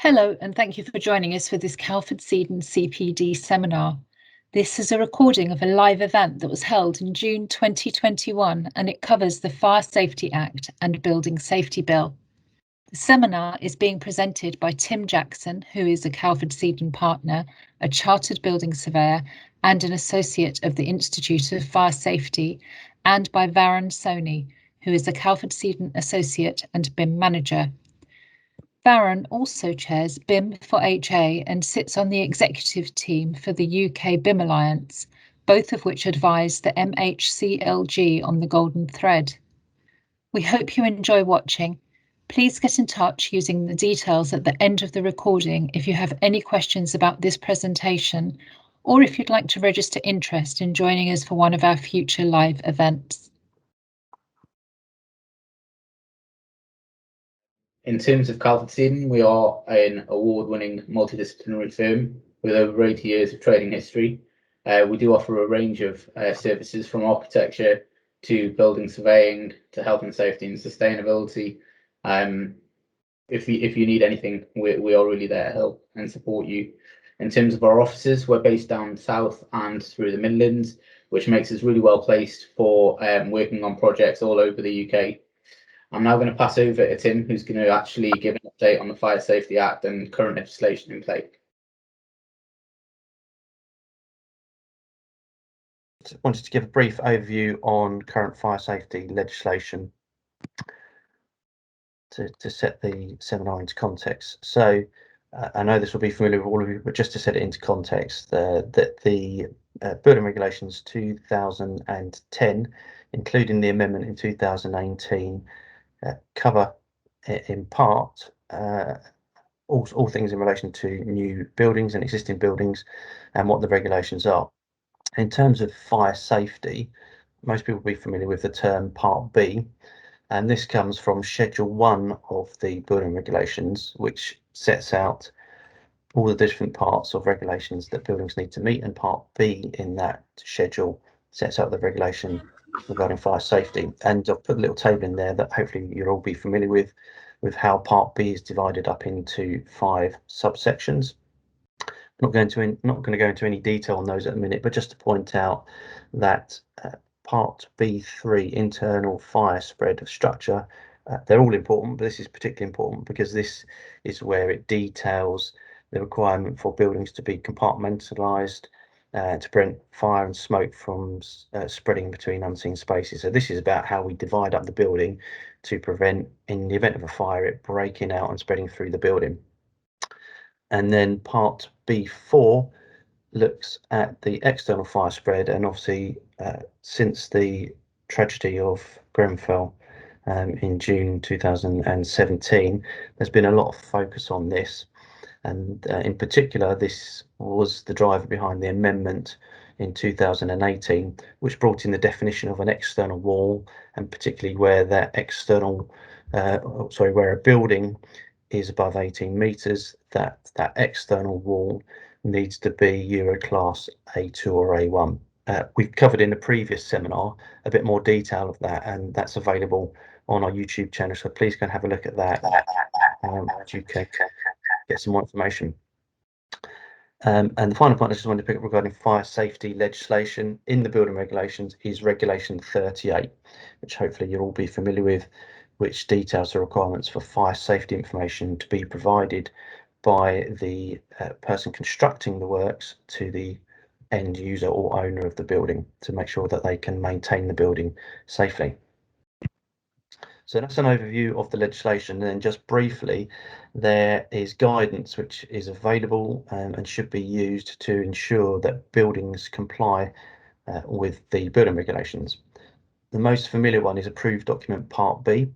Hello, and thank you for joining us for this calfordseaden CPD seminar. This is a recording of a live event that was held in June 2021, and it covers the Fire Safety Act and Building Safety Bill. The seminar is being presented by Tim Jackson, who is a calfordseaden partner, a chartered building surveyor, and an associate of the Institute of Fire Safety, and by Varun Soni, who is a calfordseaden associate and BIM manager. Varun also chairs BIM for HA and sits on the executive team for the UK BIM Alliance, both of which advise the MHCLG on the Golden Thread. We hope you enjoy watching. Please get in touch using the details at the end of the recording if you have any questions about this presentation, or if you'd like to register interest in joining us for one of our future live events. In terms of calfordseaden, we are an award-winning multidisciplinary firm with over 80 years of trading history. We do offer a range of services from architecture to building surveying to health and safety and sustainability. If you need anything, we are really there to help and support you. In terms of our offices, we're based down south and through the Midlands, which makes us really well placed for working on projects all over the UK. I'm now going to pass over to Tim, who's going to actually give an update on the Fire Safety Act and current legislation in place. I wanted to give a brief overview on current fire safety legislation to set the seminar into context. So I know this will be familiar with all of you, but just to set it into context, that the Building Regulations 2010, including the amendment in 2018, cover in part all things in relation to new buildings and existing buildings and what the regulations are. In terms of fire safety, most people will be familiar with the term Part B, and this comes from Schedule 1 of the Building Regulations, which sets out all the different parts of regulations that buildings need to meet, and Part B in that schedule sets out the regulation regarding fire safety. And I've put a little table in there that hopefully you'll all be familiar with how Part B is divided up into 5 subsections. Not going to go into any detail on those at the minute, but just to point out that Part B3, internal fire spread of structure, they're all important, but this is particularly important because this is where it details the requirement for buildings to be compartmentalised to prevent fire and smoke from spreading between unseen spaces. So this is about how we divide up the building to prevent, in the event of a fire, it breaking out and spreading through the building. And then Part B4 looks at the external fire spread, and obviously since the tragedy of Grenfell in June 2017, there's been a lot of focus on this. And in particular, this was the driver behind the amendment in 2018, which brought in the definition of an external wall, and particularly where that where a building is above 18 metres, that external wall needs to be Euro class A2 or A1. We've covered in the previous seminar a bit more detail of that, and that's available on our YouTube channel, so please go and have a look at that. You can get some more information. And the final point I just wanted to pick up regarding fire safety legislation in the building regulations is Regulation 38, which hopefully you'll all be familiar with, which details the requirements for fire safety information to be provided by the person constructing the works to the end user or owner of the building to make sure that they can maintain the building safely. So that's an overview of the legislation. And then just briefly, there is guidance which is available and should be used to ensure that buildings comply with the building regulations. The most familiar one is approved document Part B,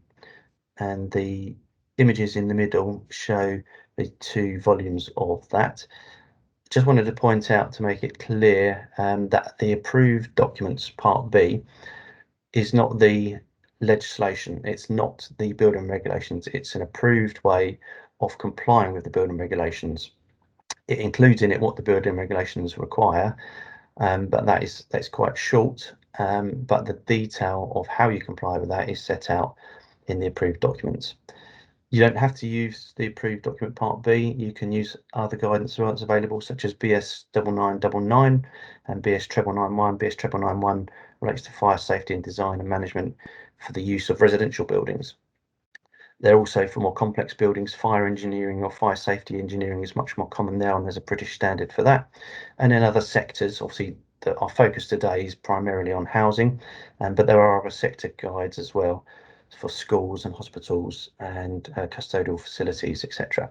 and the images in the middle show the 2 volumes of that. Just wanted to point out, to make it clear, that the approved documents Part B is not the legislation, it's not the building regulations, it's an approved way of complying with the building regulations. It includes in it what the building regulations require, but that's quite short, but the detail of how you comply with that is set out in the approved documents. You don't have to use the approved document part B. You can use other guidance that's available, such as BS 9999 and BS 9991. BS 9991 relates to fire safety and design and management for the use of residential buildings. They're also for more complex buildings. Fire engineering or fire safety engineering is much more common now, and there's a British standard for that. And in other sectors, obviously, our focus today is primarily on housing, but there are other sector guides as well for schools and hospitals and custodial facilities, etc.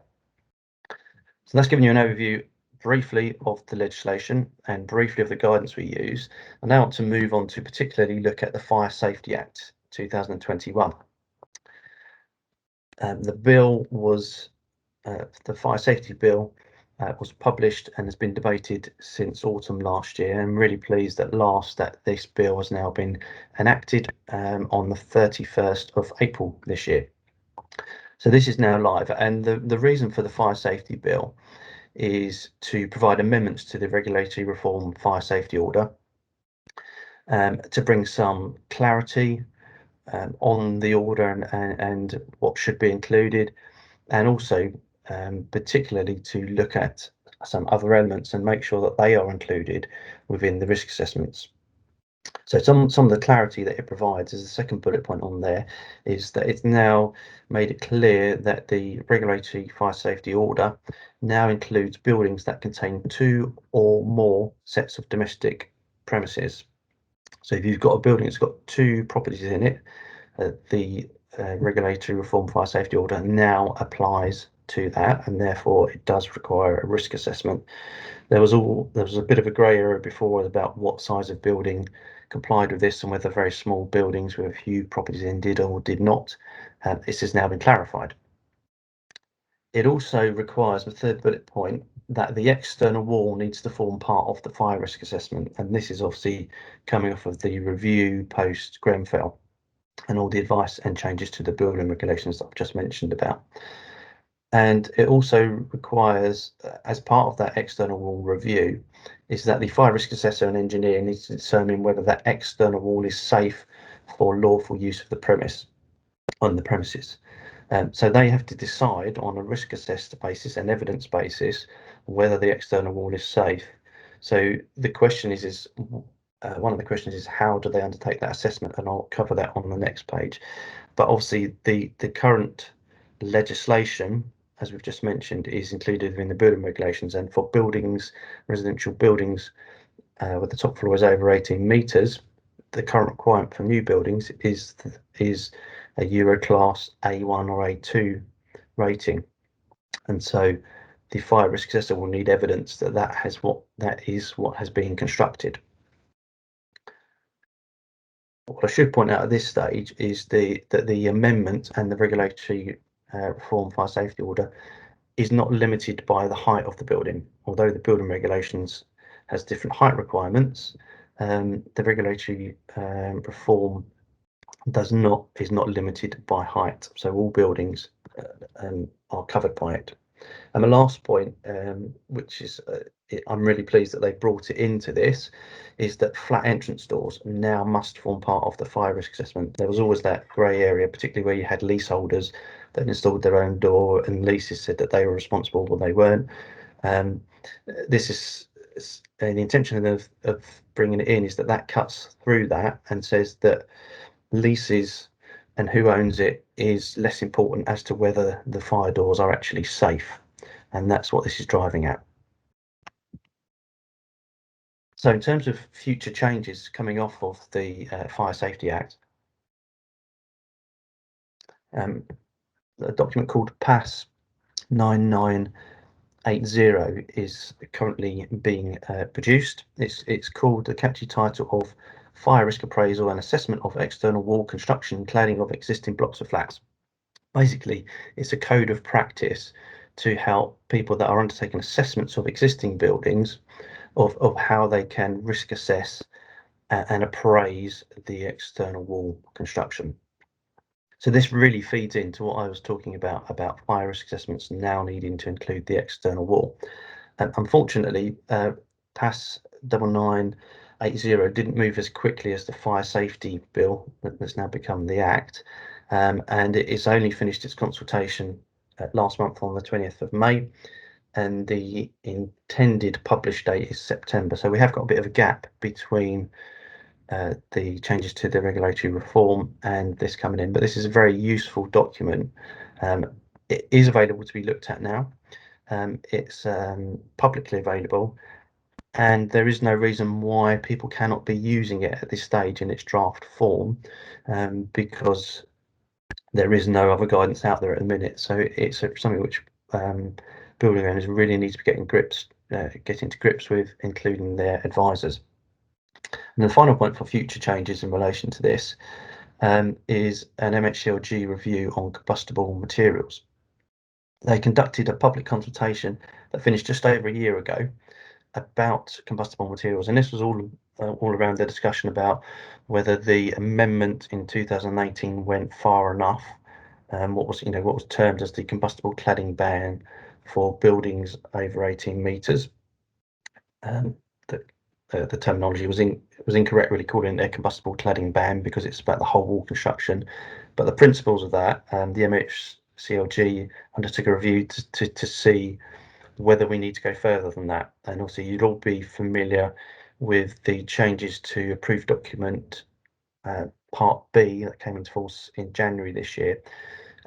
So that's given you an overview briefly of the legislation and briefly of the guidance we use. I now want to move on to particularly look at the Fire Safety Act 2021. The bill was, the Fire Safety Bill was published and has been debated since autumn last year. I'm really pleased at last that this bill has now been enacted on the 31st of April this year. So this is now live, and the reason for the Fire Safety Bill is to provide amendments to the Regulatory Reform Fire Safety Order to bring some clarity on the order and what should be included, and also particularly to look at some other elements and make sure that they are included within the risk assessments. So some of the clarity that it provides, as the second bullet point on there, is that it's now made it clear that the Regulatory Fire Safety Order now includes buildings that contain 2 or more sets of domestic premises. So if you've got a building that's got 2 properties in it, the Regulatory Reform Fire Safety Order now applies to that, and therefore it does require a risk assessment. There was a bit of a grey area before about what size of building complied with this and whether very small buildings with a few properties in did or did not. This has now been clarified. It also requires, the third bullet point, that the external wall needs to form part of the fire risk assessment, and this is obviously coming off of the review post Grenfell and all the advice and changes to the building regulations that I've just mentioned about. And it also requires, as part of that external wall review, is that the fire risk assessor and engineer needs to determine whether that external wall is safe for lawful use of the premise on the premises. So they have to decide on a risk assessed basis and evidence basis whether the external wall is safe. So the question is one of the questions is, how do they undertake that assessment? And I'll cover that on the next page. But obviously the current legislation, as we've just mentioned, is included in the building regulations, and for buildings, residential buildings where the top floor is over 18 metres, the current requirement for new buildings is a Euro class A1 or A2 rating, and so the fire risk assessor will need evidence that that is what has been constructed. What I should point out at this stage is that the amendment and the Regulatory Reform Fire Safety Order is not limited by the height of the building. Although the building regulations has different height requirements, the regulatory reform is not limited by height. So all buildings are covered by it. And the last point, which is I'm really pleased that they brought it into this, is that flat entrance doors now must form part of the fire risk assessment. There was always that grey area, particularly where you had leaseholders that installed their own door and leases said that they were responsible, but they weren't. This is the intention of bringing it in is that cuts through that and says that leases and who owns it is less important as to whether the fire doors are actually safe, and that's what this is driving at. So in terms of future changes coming off of the Fire Safety Act, a document called PAS 9980 is currently being produced. It's called, the catchy title of Fire Risk Appraisal and Assessment of External Wall Construction and Cladding of Existing Blocks of Flats. Basically, it's a code of practice to help people that are undertaking assessments of existing buildings of how they can risk assess and appraise the external wall construction. So this really feeds into what I was talking about fire risk assessments now needing to include the external wall. Unfortunately, PAS 99 80 didn't move as quickly as the fire safety bill that's now become the Act, and it's only finished its consultation last month on the 20th of May, and the intended publish date is September. So we have got a bit of a gap between the changes to the regulatory reform and this coming in, but this is a very useful document. It is available to be looked at now. It's publicly available, and there is no reason why people cannot be using it at this stage in its draft form, because there is no other guidance out there at the minute. So it's something which building owners really need to be getting to grips with, including their advisors. And the final point for future changes in relation to this is an MHCLG review on combustible materials. They conducted a public consultation that finished just over a year ago about combustible materials, and this was all around the discussion about whether the amendment in 2018 went far enough. What was termed as the combustible cladding ban for buildings over 18 metres. The terminology was incorrect, really calling it a combustible cladding ban because it's about the whole wall construction. But the principles of that, the MHCLG undertook a review to see whether we need to go further than that. And also, you'd all be familiar with the changes to approved document Part B that came into force in January this year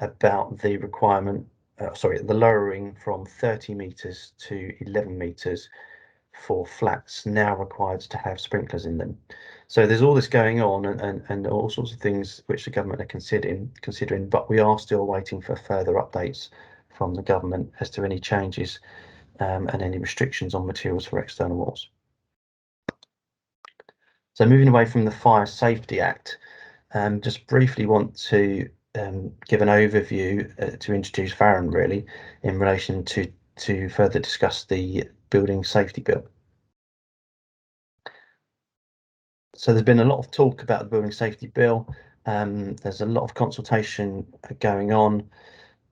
about the requirement, the lowering from 30 metres to 11 metres for flats now required to have sprinklers in them. So there's all this going on, and all sorts of things which the government are considering, but we are still waiting for further updates from the government as to any changes and any restrictions on materials for external walls. So moving away from the Fire Safety Act, just briefly want to give an overview to introduce Varun really in relation to further discuss the Building Safety Bill. So there's been a lot of talk about the Building Safety Bill. There's a lot of consultation going on,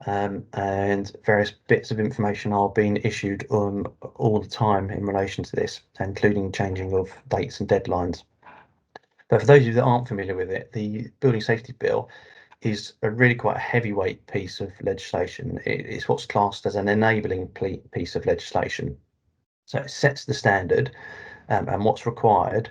and various bits of information are being issued all the time in relation to this, including changing of dates and deadlines. But for those of you that aren't familiar with it, the Building Safety Bill is a really quite a heavyweight piece of legislation. It's what's classed as an enabling piece of legislation. So it sets the standard and what's required,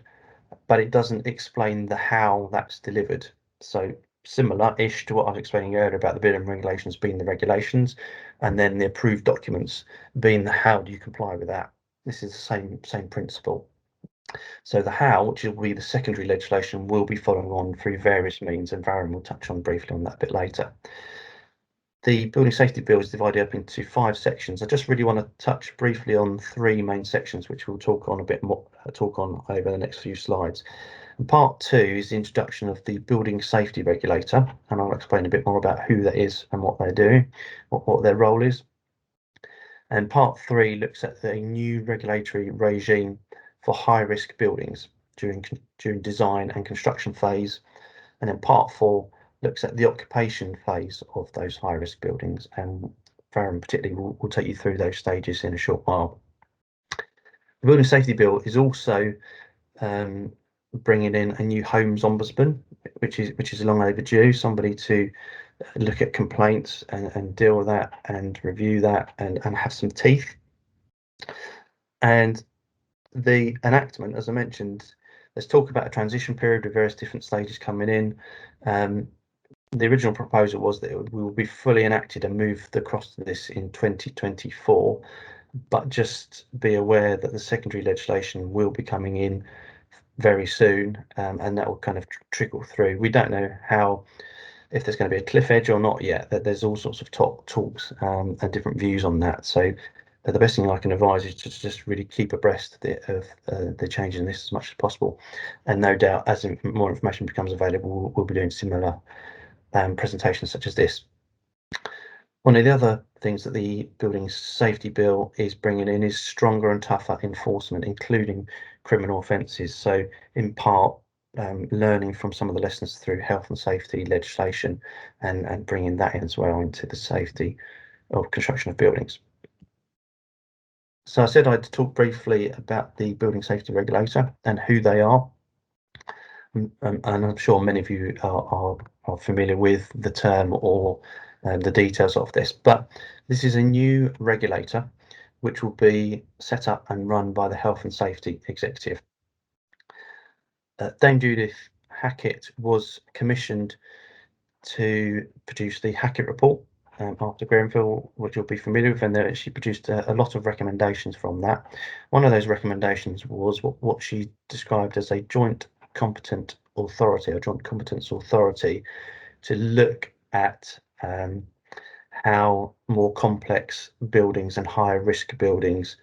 but it doesn't explain the how that's delivered. So similar-ish to what I was explaining earlier about the building regulations being the regulations, and then the approved documents being the how do you comply with that. This is the same principle. So the how, which will be the secondary legislation, will be following on through various means, and Varun will touch on briefly on that a bit later. The Building Safety Bill is divided up into 5 sections. I just really want to touch briefly on 3 main sections, which we'll talk on over the next few slides. And part 2 is the introduction of the Building Safety Regulator, and I'll explain a bit more about who that is and what they're doing, what their role is. And part 3 looks at the new regulatory regime for high-risk buildings during design and construction phase. And then part 4 looks at the occupation phase of those high-risk buildings, and Varun particularly will take you through those stages in a short while. The Building Safety Bill is also bringing in a new Homes Ombudsman, which is long overdue, somebody to look at complaints and deal with that and review that and have some teeth. And the enactment, as I mentioned, let's talk about a transition period with various different stages coming in. The original proposal was that we will be fully enacted and moved across to this in 2024, but just be aware that the secondary legislation will be coming in very soon, and that will kind of trickle through. We don't know if there's going to be a cliff edge or not yet. That there's all sorts of talks and different views on that. So the best thing I can advise is to just really keep abreast of the change in this as much as possible. And no doubt, as more information becomes available, we'll be doing similar presentations such as this. One of the other things that the Building Safety Bill is bringing in is stronger and tougher enforcement, including criminal offences. So in part, learning from some of the lessons through health and safety legislation and bringing that in as well into the safety of construction of buildings. So I said I'd talk briefly about the Building Safety Regulator and who they are. And I'm sure many of you are familiar with the term or the details of this, but this is a new regulator which will be set up and run by the Health and Safety Executive. Dame Judith Hackett was commissioned to produce the Hackett report after Grenfell, which you'll be familiar with, and she produced a lot of recommendations from that. One of those recommendations was what she described as a joint competent authority, or joint competence authority, to look at how more complex buildings and higher risk buildings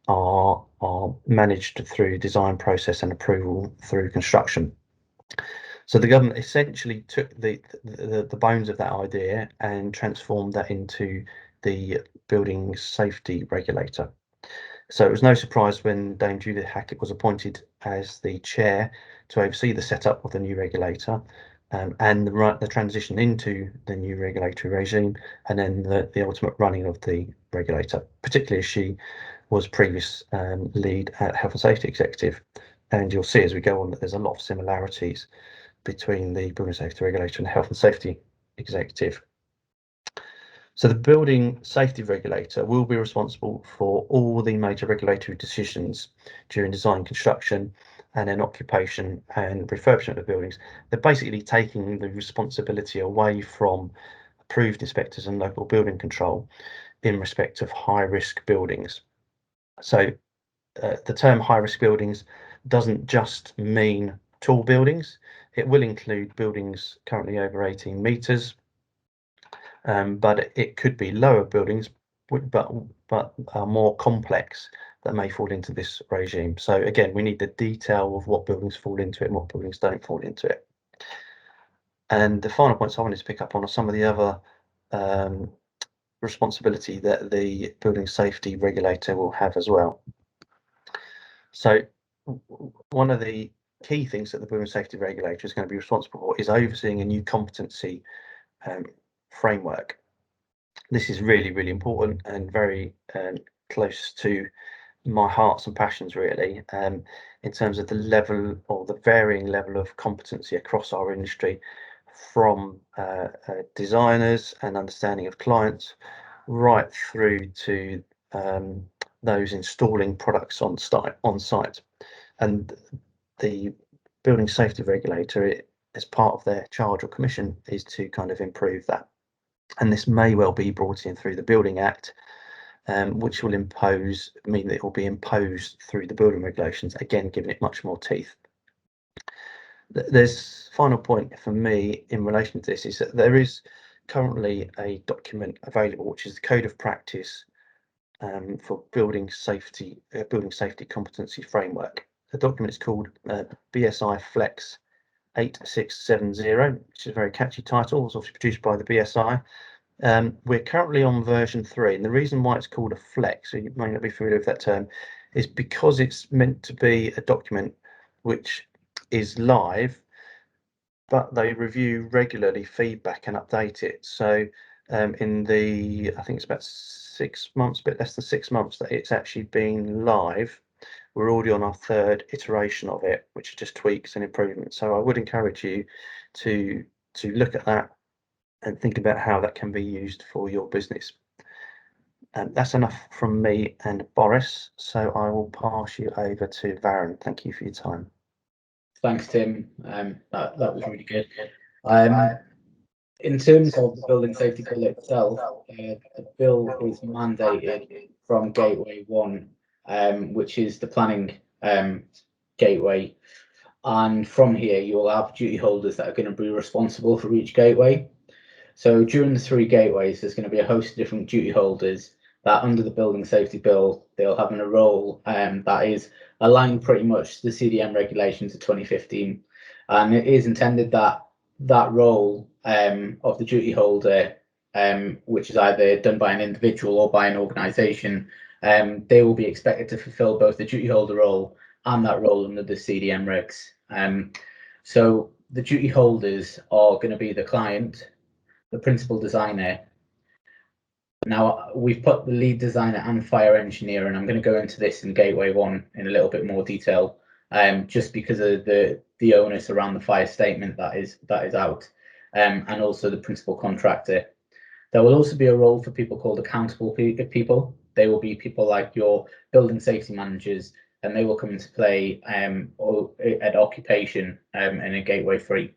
are managed through design process and approval through construction. So the government essentially took the bones of that idea and transformed that into the Building Safety Regulator. So it was no surprise when Dame Judith Hackett was appointed as the chair to oversee the setup of the new regulator, and the transition into the new regulatory regime, and then the ultimate running of the regulator, particularly as she was previous lead at Health and Safety Executive. And you'll see as we go on that there's a lot of similarities between the Building Safety Regulator and the Health and Safety Executive. So the Building Safety Regulator will be responsible for all the major regulatory decisions during design, construction, and then occupation and refurbishment of buildings. They're basically taking the responsibility away from approved inspectors and local building control in respect of high risk buildings. So the term high risk buildings doesn't just mean tall buildings. It will include buildings currently over 18 metres, but it could be lower buildings, but are more complex, that may fall into this regime. So again, we need the detail of what buildings fall into it and what buildings don't fall into it. And the final points I wanted to pick up on are some of the other responsibility that the Building Safety Regulator will have as well. So one of the key things that the Building Safety Regulator is going to be responsible for is overseeing a new competency framework. This is really, really important and very close to my hearts and passions, really, in terms of the level or the varying level of competency across our industry, from designers and understanding of clients right through to those installing products on site. And the Building Safety Regulator, as part of their charge or commission, is to kind of improve that. And this may well be brought in through the Building Act, which will mean that it will be imposed through the building regulations, again giving it much more teeth. There's final point for me in relation to this is that there is currently a document available, which is the Code of Practice for Building Safety Competency Framework. The document is called BSI Flex 8670, which is a very catchy title. It was obviously produced by the BSI. We're currently on version 3, and the reason why it's called a flex, so you may not be familiar with that term, is because it's meant to be a document which is live, but they review regularly feedback and update it. So in the, I think it's about 6 months, a bit less than 6 months that it's actually been live, we're already on our 3rd iteration of it, which is just tweaks and improvements. So I would encourage you to look at that and think about how that can be used for your business. And that's enough from me and Boris, so I will pass you over to Varun. Thank you for your time. Thanks, Tim. That was really good. In terms of the Building Safety Bill itself, the bill is mandated from Gateway 1, which is the planning gateway. And from here, you will have duty holders that are going to be responsible for each gateway. So during the 3 gateways, there's going to be a host of different duty holders that, under the Building Safety Bill, they'll have in a role that is aligned pretty much to the CDM regulations of 2015. And it is intended that that role of the duty holder, which is either done by an individual or by an organisation, they will be expected to fulfil both the duty holder role and that role under the CDM regs. So the duty holders are going to be the client, the principal designer, Now, we've put the lead designer and fire engineer, and I'm going to go into this in Gateway 1 in a little bit more detail, just because of the onus around the fire statement that is out, and also the principal contractor. There will also be a role for people called accountable people. They will be people like your building safety managers, and they will come into play at occupation in a Gateway 3.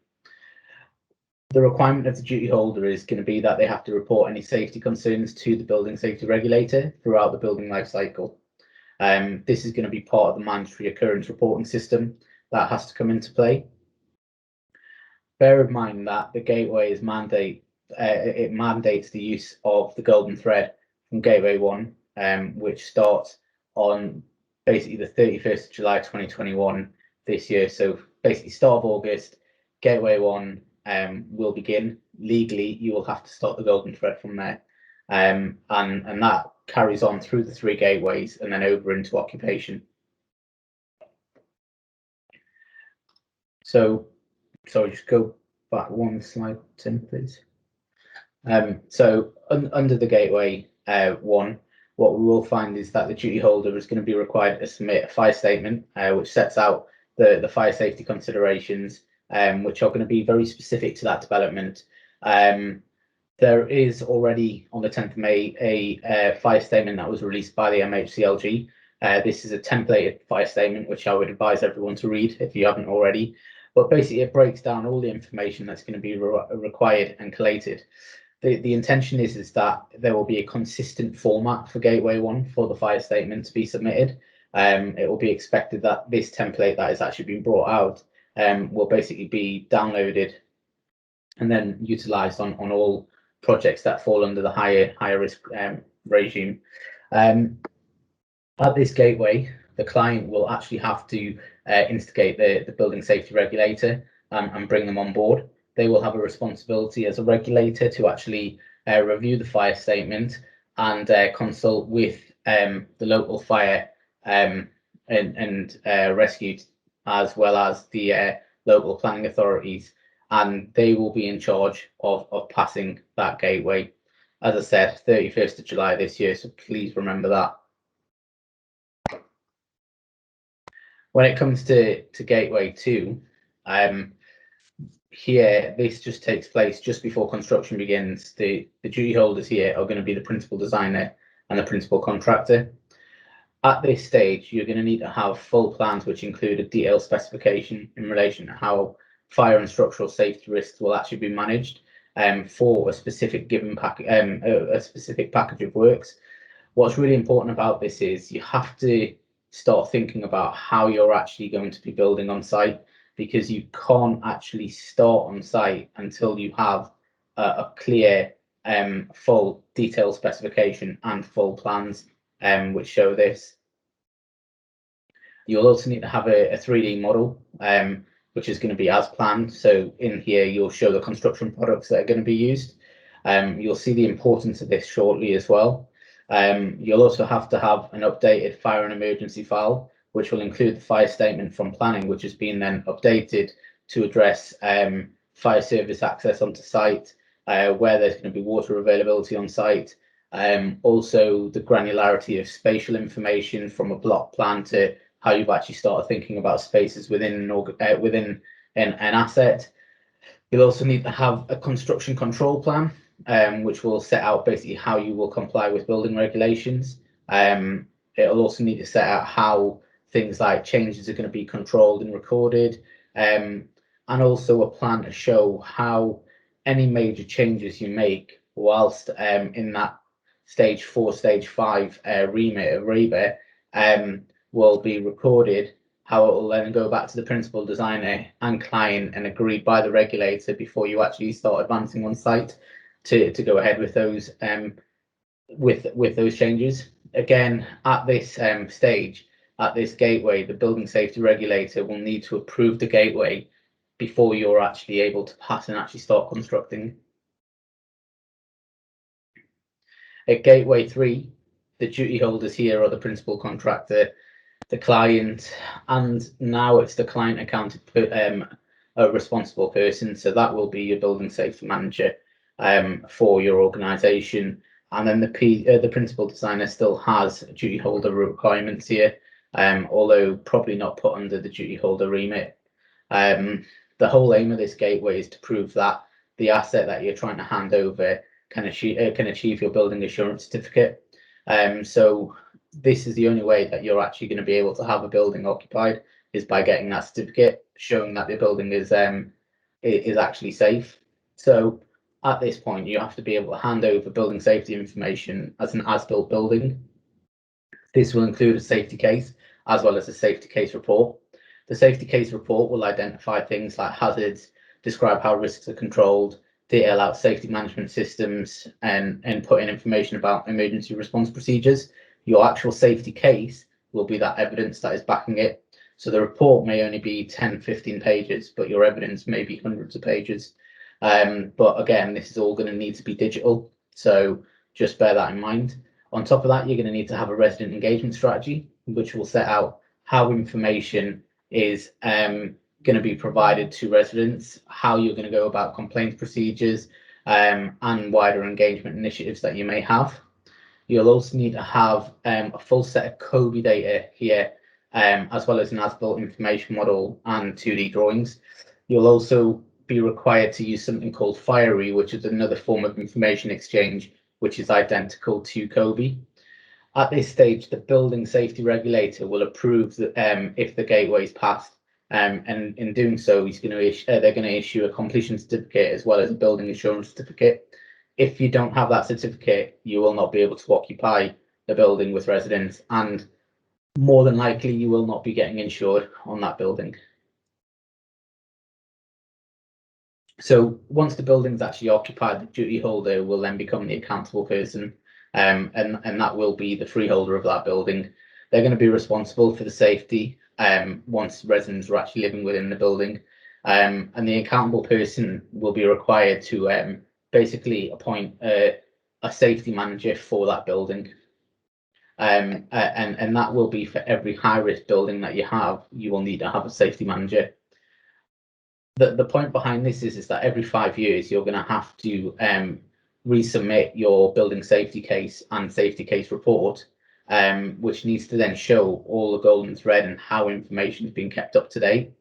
The requirement of the duty holder is going to be that they have to report any safety concerns to the building safety regulator throughout the building life cycle. This is going to be part of the mandatory occurrence reporting system that has to come into play. Bear in mind that the Gateway is it mandates the use of the golden thread from Gateway 1, which starts on basically the 31st of July 2021 this year. So basically start of August, Gateway 1 will begin. Legally, you will have to start the golden thread from there. And that carries on through the 3 gateways and then over into occupation. So, sorry, just go back one slide, Tim, please. So under the Gateway 1, what we will find is that the duty holder is going to be required to submit a fire statement, which sets out the fire safety considerations, which are going to be very specific to that development. There is already on the 10th of May a fire statement that was released by the MHCLG. This is a templated fire statement, which I would advise everyone to read if you haven't already. But basically, it breaks down all the information that's going to be required and collated. The intention is that there will be a consistent format for Gateway 1 for the fire statement to be submitted. It will be expected that this template that is actually being brought out will basically be downloaded and then utilised on all projects that fall under the higher risk regime. At this Gateway, the client will actually have to instigate the building safety regulator and bring them on board. They will have a responsibility as a regulator to actually review the fire statement and consult with the local fire and rescue, as well as the local planning authorities, and they will be in charge of passing that Gateway. As I said, 31st of July this year, so please remember that. When it comes to Gateway 2, here, this just takes place just before construction begins. The duty holders here are going to be the principal designer and the principal contractor. At this stage, you're going to need to have full plans which include a detailed specification in relation to how fire and structural safety risks will actually be managed for a specific a specific package of works. What's really important about this is you have to start thinking about how you're actually going to be building on site, because you can't actually start on site until you have a clear, full detailed specification and full plans which show this. You'll also need to have a 3D model, which is going to be as planned. So in here, you'll show the construction products that are going to be used. You'll see the importance of this shortly as well. You'll also have to have an updated fire and emergency file, which will include the fire statement from planning, which has been then updated to address fire service access onto site, where there's going to be water availability on site. Also, the granularity of spatial information from a block plan to how you've actually started thinking about spaces within an asset. You'll also need to have a construction control plan, which will set out basically how you will comply with building regulations. It'll also need to set out how things like changes are going to be controlled and recorded, and also a plan to show how any major changes you make whilst in that stage 4, stage 5 remit of REBA will be recorded, how it will then go back to the principal designer and client and agreed by the regulator before you actually start advancing on site to go ahead with those with those changes. Again, at this stage, at this gateway, the building safety regulator will need to approve the gateway before you're actually able to pass and actually start constructing. At gateway 3, the duty holders here are the principal contractor, the client, and now it's the client accounted a responsible person. So that will be your building safety manager for your organisation, And then the principal designer still has duty holder requirements here, although probably not put under the duty holder remit. The whole aim of this gateway is to prove that the asset that you're trying to hand over can achieve your building assurance certificate. So this is the only way that you're actually going to be able to have a building occupied, is by getting that certificate showing that the building is actually safe. So at this point, you have to be able to hand over building safety information as an as-built building. This will include a safety case as well as a safety case report. The safety case report will identify things like hazards, describe how risks are controlled, detail out safety management systems, and put in information about emergency response procedures. Your actual safety case will be that evidence that is backing it. So the report may only be 10, 15 pages, but your evidence may be hundreds of pages. But again, this is all going to need to be digital, so just bear that in mind. On top of that, you're going to need to have a resident engagement strategy, which will set out how information is going to be provided to residents, how you're going to go about complaint procedures, and wider engagement initiatives that you may have. You'll also need to have a full set of COBE data here, as well as an as-built information model and 2D drawings. You'll also be required to use something called FIRE, which is another form of information exchange, which is identical to COBE. At this stage, the building safety regulator will approve that if the gateway is passed, and in doing so, they're going to issue a completion certificate as well as a building assurance certificate. If you don't have that certificate, you will not be able to occupy the building with residents, and more than likely, you will not be getting insured on that building. So once the building's actually occupied, the duty holder will then become the accountable person, and that will be the freeholder of that building. They're going to be responsible for the safety once residents are actually living within the building, and the accountable person will be required to basically appoint a safety manager for that building. And that will be for every high-risk building that you have. You will need to have a safety manager. The point behind this is that every 5 years you're going to have to resubmit your building safety case and safety case report, which needs to then show all the golden thread and how information is being kept up to date.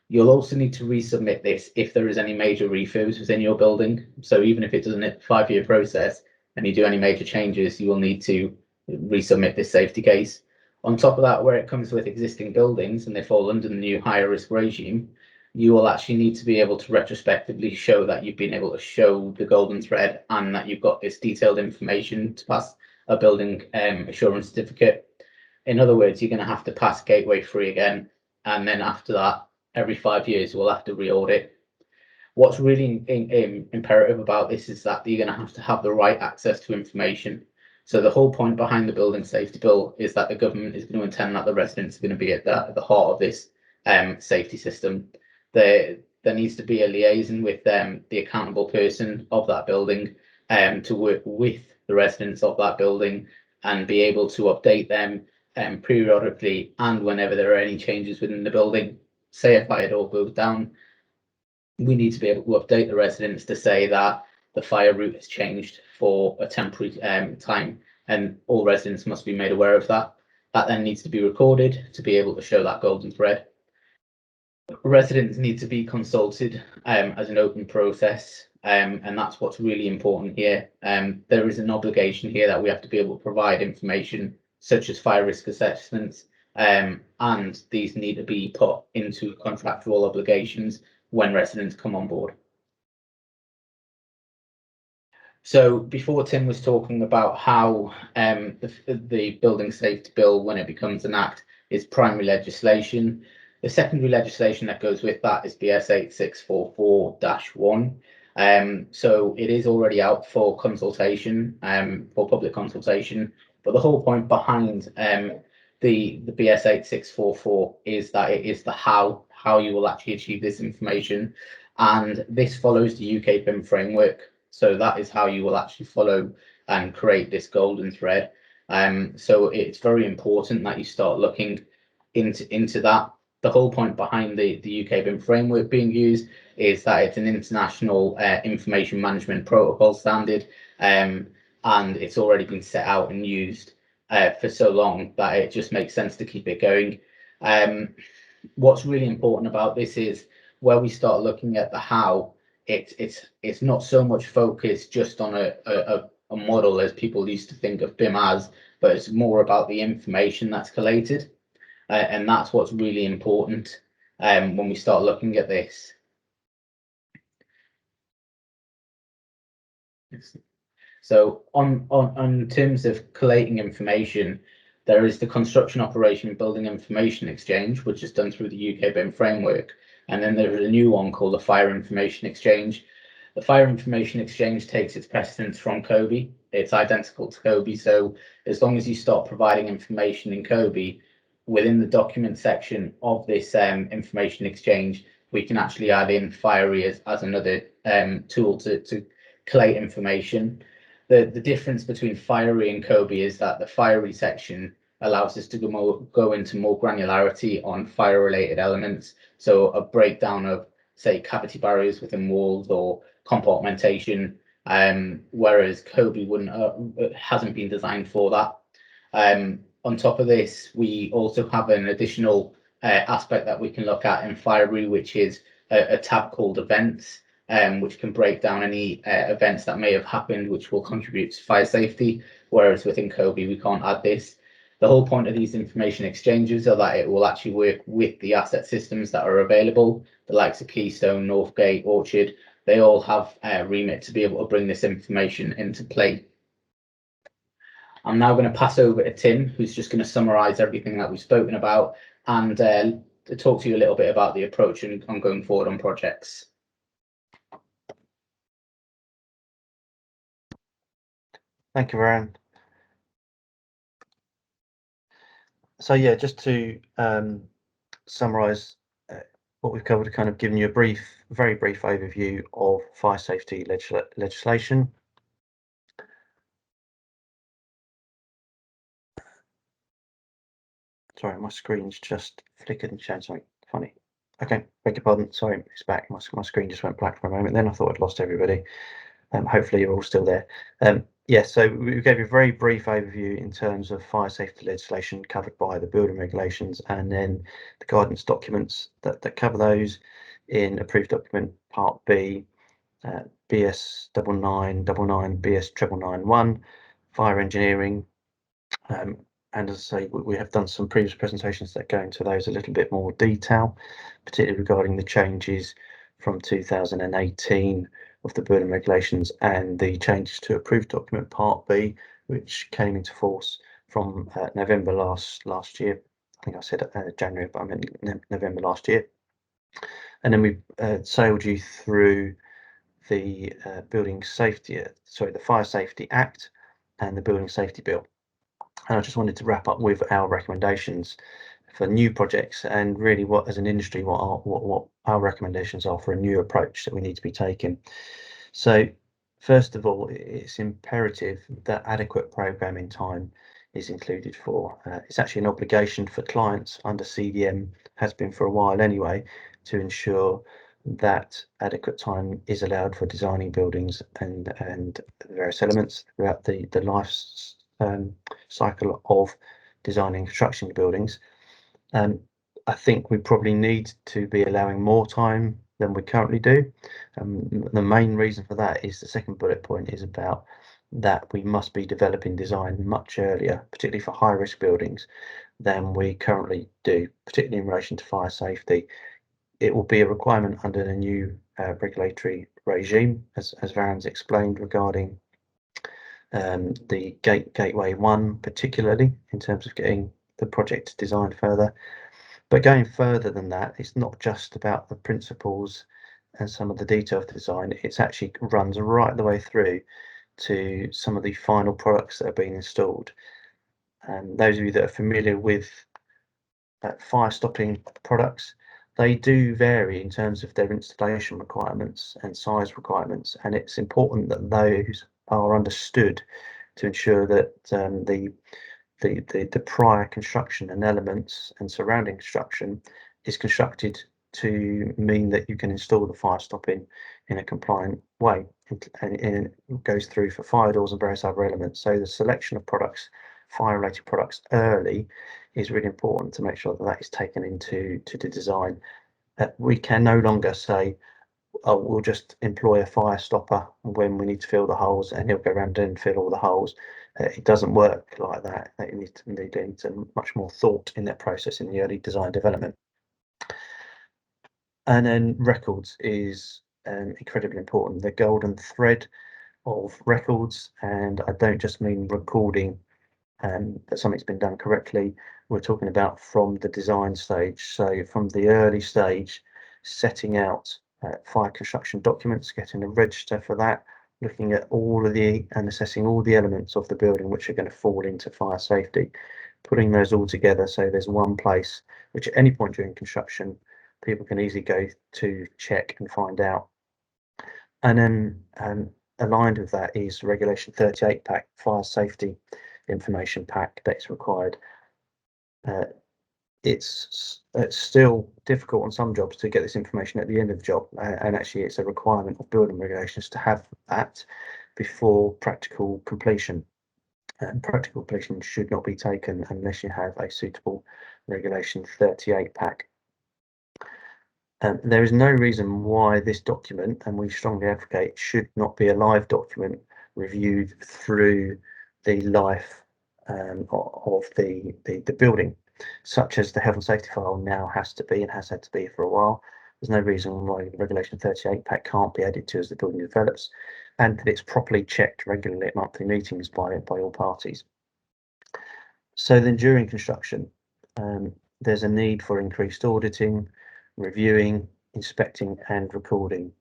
You'll also need to resubmit this if there is any major refurbs within your building. So even if it doesn't hit the 5-year process and you do any major changes, you will need to resubmit this safety case. On top of that, where it comes with existing buildings and they fall under the new higher risk regime, you will actually need to be able to retrospectively show that you've been able to show the golden thread and that you've got this detailed information to pass a building assurance certificate. In other words, you're going to have to pass Gateway 3 again, and then after that, every 5 years, we'll have to re-audit. What's really imperative about this is that you're going to have the right access to information. So the whole point behind the Building Safety Bill is that the government is going to intend that the residents are going to be at the heart of this safety system. There needs to be a liaison with the accountable person of that building to work with the residents of that building and be able to update them periodically and whenever there are any changes within the building. Say a fire door goes down, we need to be able to update the residents to say that the fire route has changed for a temporary time, and all residents must be made aware of that. That then needs to be recorded to be able to show that golden thread. Residents need to be consulted as an open process, and that's what's really important here. There is an obligation here that we have to be able to provide information such as fire risk assessments, and these need to be put into contractual obligations when residents come on board. So before Tim was talking about how the Building Safety Bill, when it becomes an act, is primary legislation. The secondary legislation that goes with that is BS 8644-1. So it is already out for consultation, for public consultation. But the whole point behind the BS 8644 is that it is the how you will actually achieve this information. And this follows the UK BIM framework. So that is how you will actually follow and create this golden thread. So it's very important that you start looking into that. The whole point behind the UK BIM framework being used is that it's an international information management protocol standard. and it's already been set out and used for so long that it just makes sense to keep it going. What's really important about this is where we start looking at the how. It's not so much focused just on a model as people used to think of BIM as, but it's more about the information that's collated, and that's what's really important when we start looking at this. So on terms of collating information, there is the Construction Operation Building Information Exchange, which is done through the UK BIM framework. And then there's a new one called the Fire Information Exchange. The Fire Information Exchange takes its precedence from COBie. It's identical to COBie. So as long as you start providing information in COBie, within the document section of this information exchange, we can actually add in Fiery as another tool to collate information. The difference between Fiery and COBie is that the Fiery section allows us to go into more granularity on fire-related elements. So a breakdown of, say, cavity barriers within walls or compartmentation, whereas COBie hasn't been designed for that. On top of this, we also have an additional aspect that we can look at in Fiery, which is a tab called Events, which can break down any events that may have happened which will contribute to fire safety, whereas within COBie we can't add this. The whole point of these information exchanges are that it will actually work with the asset systems that are available, the likes of Keystone, Northgate, Orchard. They all have a remit to be able to bring this information into play. I'm now going to pass over to Tim, who's just going to summarise everything that we've spoken about and to talk to you a little bit about the approach and on going forward on projects. Thank you, Varun. So yeah, just to summarise what we've covered, kind of giving you a very brief overview of fire safety legislation. Sorry, my screen's just flickered and showing something funny. Okay, beg your pardon. Sorry, it's back. My screen just went black for a moment. Then I thought I'd lost everybody. Hopefully you're all still there. Yeah, so we gave you a very brief overview in terms of fire safety legislation covered by the building regulations, and then the guidance documents that cover those in approved document Part B, BS 9999, BS 9991, fire engineering. And as I say, we have done some previous presentations that go into those a little bit more detail, particularly regarding the changes from 2018 of the building regulations and the changes to approved document Part B, which came into force from November last year. I think I said January, but I meant November last year. And then we sailed you through the the Fire Safety Act and the Building Safety Bill. And I just wanted to wrap up with our recommendations for new projects, and really what, as an industry, what our recommendations are for a new approach that we need to be taking. So first of all, it's imperative that adequate programming time is included for. It's actually an obligation for clients under CDM, has been for a while anyway, to ensure that adequate time is allowed for designing buildings and various elements throughout the life cycle of designing and constructing buildings. I think we probably need to be allowing more time than we currently do. The main reason for that is the second bullet point is about that we must be developing design much earlier, particularly for high risk buildings, than we currently do, particularly in relation to fire safety. It will be a requirement under the new regulatory regime, as Varun's explained, regarding the Gateway 1, particularly in terms of getting the project designed further. But going further than that, it's not just about the principles and some of the detail of the design. It actually runs right the way through to some of the final products that are being installed. And those of you that are familiar with fire stopping products, they do vary in terms of their installation requirements and size requirements, and it's important that those are understood to ensure that the prior construction and elements and surrounding construction is constructed to mean that you can install the fire stopping in a compliant way, and it goes through for fire doors and various other elements. So the selection of products, fire-related products, early is really important to make sure that that is taken into the design. We can no longer say, oh, we'll just employ a fire stopper when we need to fill the holes, and he'll go around and fill all the holes. It doesn't work like that. They need much more thought in that process in the early design development. And then records is incredibly important. The golden thread of records, and I don't just mean recording that something's been done correctly. We're talking about from the design stage. So from the early stage, setting out fire construction documents, getting a register for that, looking at all of the and assessing all the elements of the building which are going to fall into fire safety, putting those all together so there's one place which at any point during construction people can easily go to check and find out. And then aligned with that is Regulation 38 pack, fire safety information pack that's required. It's still difficult on some jobs to get this information at the end of the job, and actually it's a requirement of building regulations to have that before practical completion. And practical completion should not be taken unless you have a suitable Regulation 38 pack. There is no reason why this document, and we strongly advocate, should not be a live document reviewed through the life of the building, such as the health and safety file now has to be and has had to be for a while. There's no reason why the Regulation 38 pack can't be added to as the building develops, and that it's properly checked regularly at monthly meetings by all parties. So then during construction, there's a need for increased auditing, reviewing, inspecting and recording.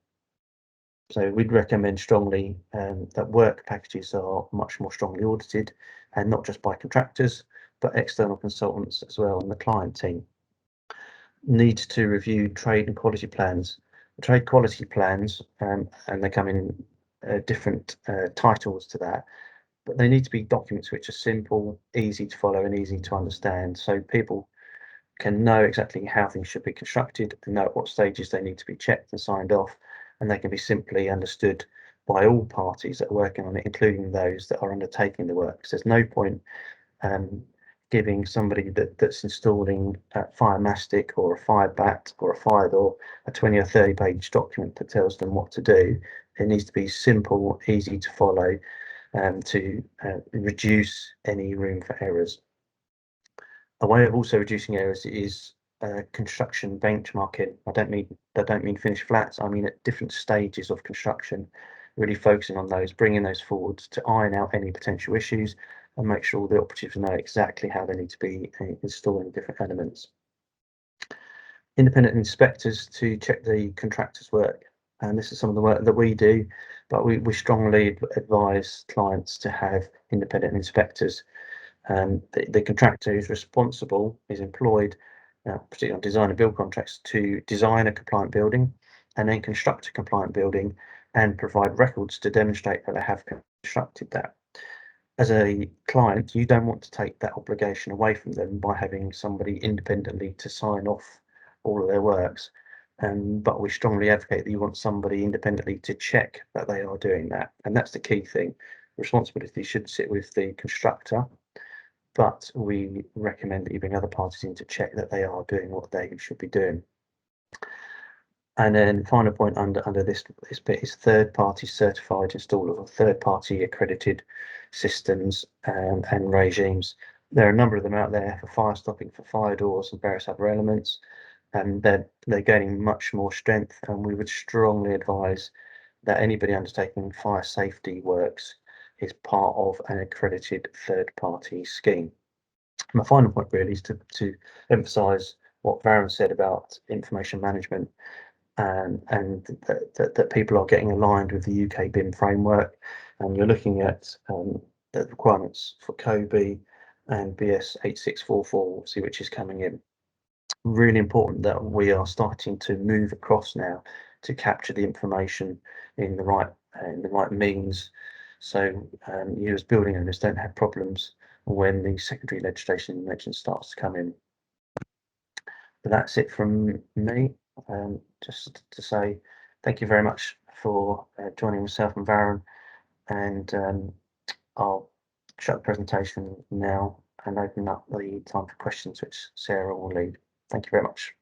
So we'd recommend strongly that work packages are much more strongly audited, and not just by contractors, but external consultants as well, and the client team. Need to review trade and quality plans. Trade quality plans, and they come in different titles to that, but they need to be documents which are simple, easy to follow and easy to understand, so people can know exactly how things should be constructed and know at what stages they need to be checked and signed off, and they can be simply understood by all parties that are working on it, including those that are undertaking the work. So there's no point giving somebody that's installing a fire mastic or a fire bat or a fire door a 20 or 30 page document that tells them what to do. It needs to be simple, easy to follow, to reduce any room for errors. A way of also reducing errors is construction benchmarking. I don't mean finished flats. I mean at different stages of construction, really focusing on those, bringing those forward to iron out any potential issues and make sure the operatives know exactly how they need to be installing different elements. Independent inspectors to check the contractor's work, and this is some of the work that we do, but we strongly advise clients to have independent inspectors. The contractor who's responsible is employed, particularly on design and build contracts, to design a compliant building and then construct a compliant building and provide records to demonstrate that they have constructed that. As a client, you don't want to take that obligation away from them by having somebody independently to sign off all of their works. But we strongly advocate that you want somebody independently to check that they are doing that. And that's the key thing. The responsibility should sit with the constructor, but we recommend that you bring other parties in to check that they are doing what they should be doing. And then final point under this bit is third-party certified installers or third-party accredited systems and regimes. There are a number of them out there for fire stopping, for fire doors and various other elements, and they're gaining much more strength, and we would strongly advise that anybody undertaking fire safety works is part of an accredited third-party scheme. My final point really is to emphasise what Varun said about information management, and that people are getting aligned with the UK BIM framework, and you're looking at the requirements for COBE and BS 8644, which is coming in. Really important that we are starting to move across now to capture the information in the right means, so you as building owners don't have problems when the secondary legislation starts to come in. But that's it from me. Just to say thank you very much for joining myself and Varun, and I'll shut the presentation now and open up the time for questions, which Sarah will lead. Thank you very much.